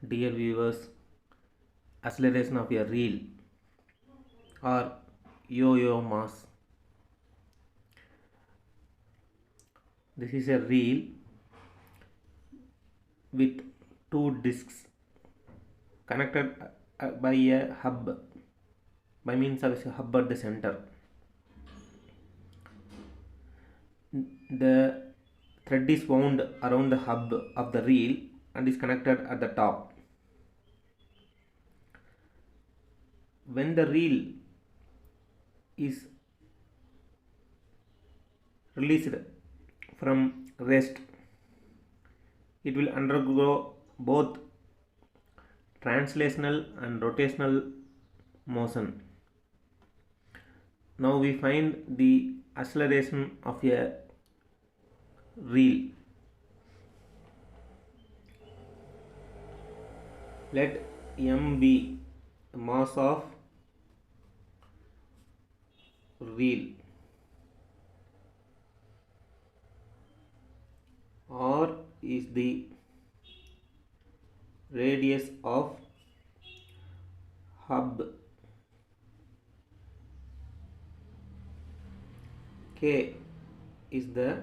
Dear viewers, acceleration of a reel or yo-yo mass. This is a reel with two discs connected by a hub, by means of a hub at the center. The thread is wound around the hub of the reel and is connected at the top. When the reel is released from rest, it will undergo both translational and rotational motion. Now we find the acceleration of a reel. Let m be the mass of reel, r is the radius of hub, k is the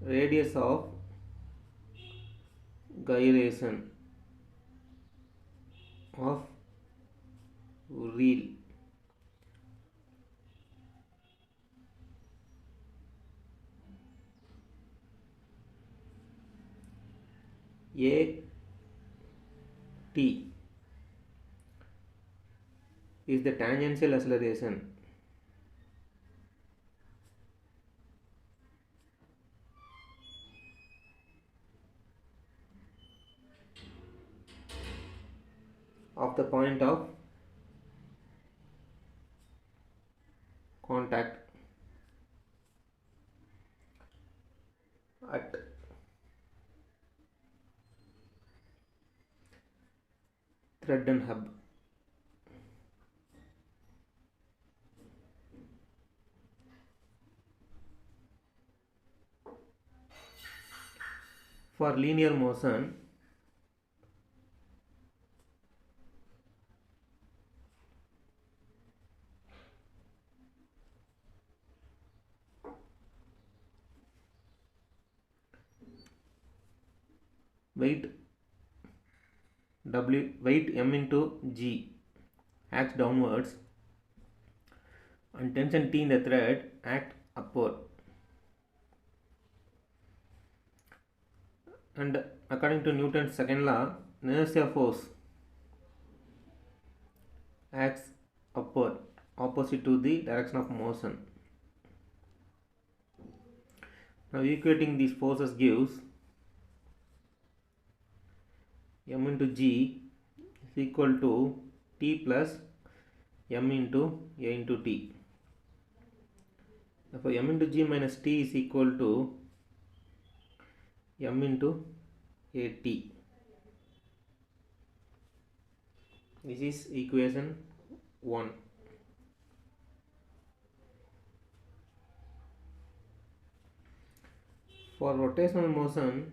radius of gyration of reel. A t is the tangential acceleration. Of the point of contact at thread and hub. For linear motion, weight m into g acts downwards and tension T in the thread act upward. And according to Newton's second law, inertia force acts upward opposite to the direction of motion. Now equating these forces gives m into g is equal to T plus m into a into t. Therefore m into g minus t is equal to m into a t. This is equation 1. For rotational motion,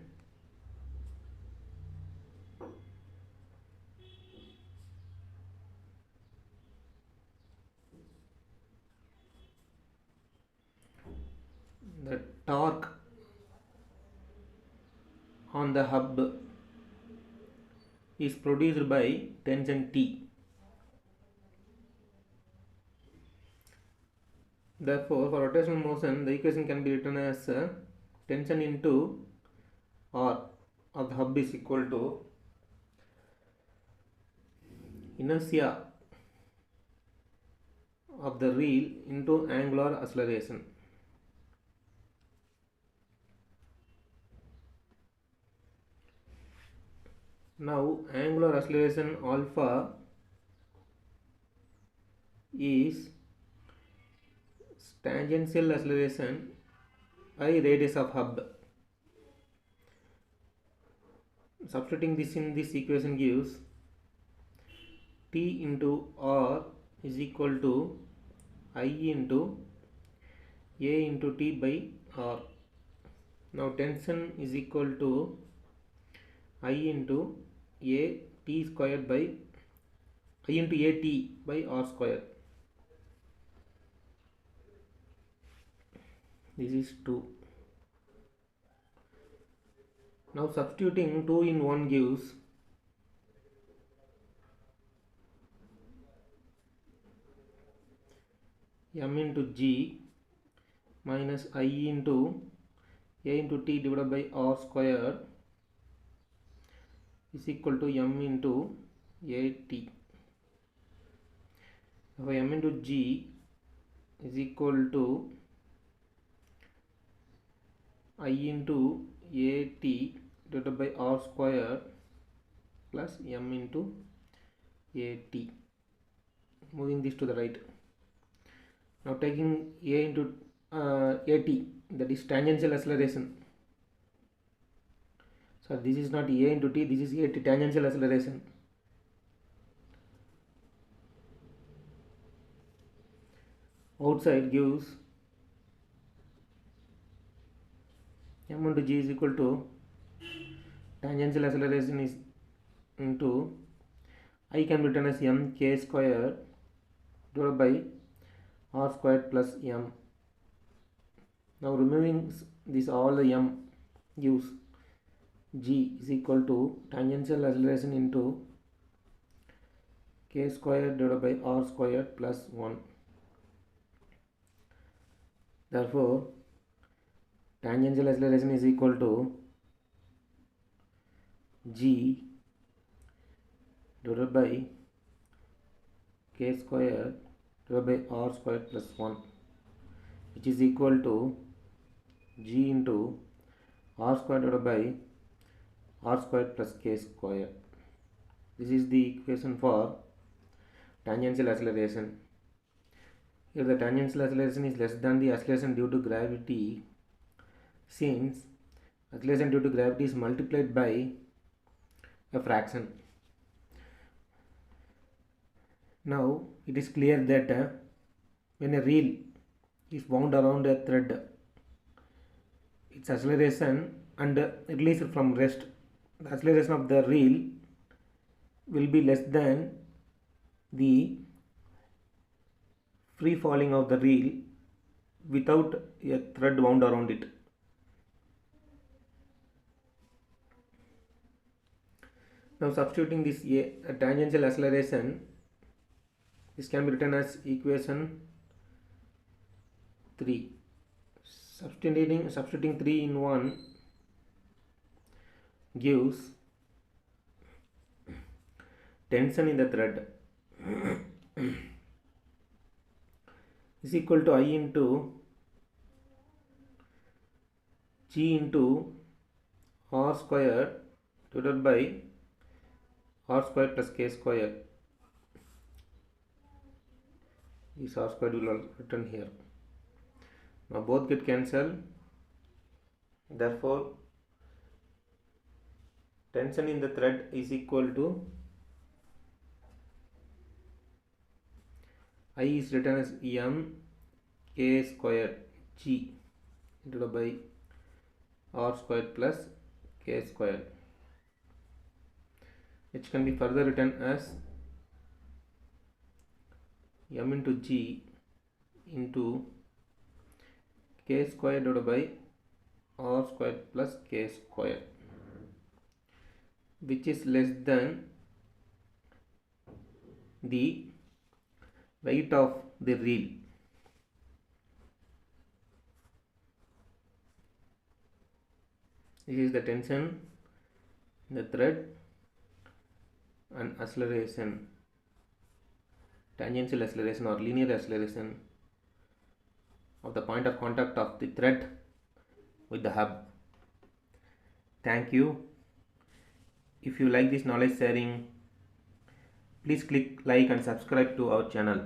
the torque on the hub is produced by tension T. Therefore, for rotational motion, the equation can be written as tension into R of the hub is equal to inertia of the reel into angular acceleration. Now angular acceleration alpha is tangential acceleration by radius of hub. Substituting this in this equation gives T into R is equal to I into A into T by R. Now tension is equal to I into a t squared by I into a t by r square. This is 2. Now substituting 2 in 1 gives m into g minus I into a into t divided by r square is equal to m into a t. Now m into g is equal to I into a t divided by r square plus m into a t. Moving this to the right. Now taking a into at, that is tangential acceleration. So this is not a into t, this is at, tangential acceleration. Outside gives m into g is equal to tangential acceleration is into I can be written as m k square divided by r squared plus m. Now removing this all the m gives g is equal to tangential acceleration into k square divided by r squared plus 1. Therefore tangential acceleration is equal to g divided by k square divided by r squared plus 1, which is equal to g into r squared divided by r squared plus k square. This is the equation for tangential acceleration. Here the tangential acceleration is less than the acceleration due to gravity, since acceleration due to gravity is multiplied by a fraction. Now it is clear that when a reel is wound around a thread, its acceleration and release from rest, the acceleration of the reel will be less than the free falling of the reel without a thread wound around it. Now substituting this a tangential acceleration, this can be written as equation 3. Substituting 3 in 1 gives tension in the thread is equal to I into g into r square divided by r square plus k square. This r square will be written here. Now both get cancelled. Therefore tension in the thread is equal to I is written as m k square g divided by r square plus k square, which can be further written as m into g into k square divided by r square plus k square, which is less than the weight of the reel. This is the tension in the thread and acceleration, tangential acceleration or linear acceleration of the point of contact of the thread with the hub. Thank you. If you like this knowledge sharing, please click like and subscribe to our channel.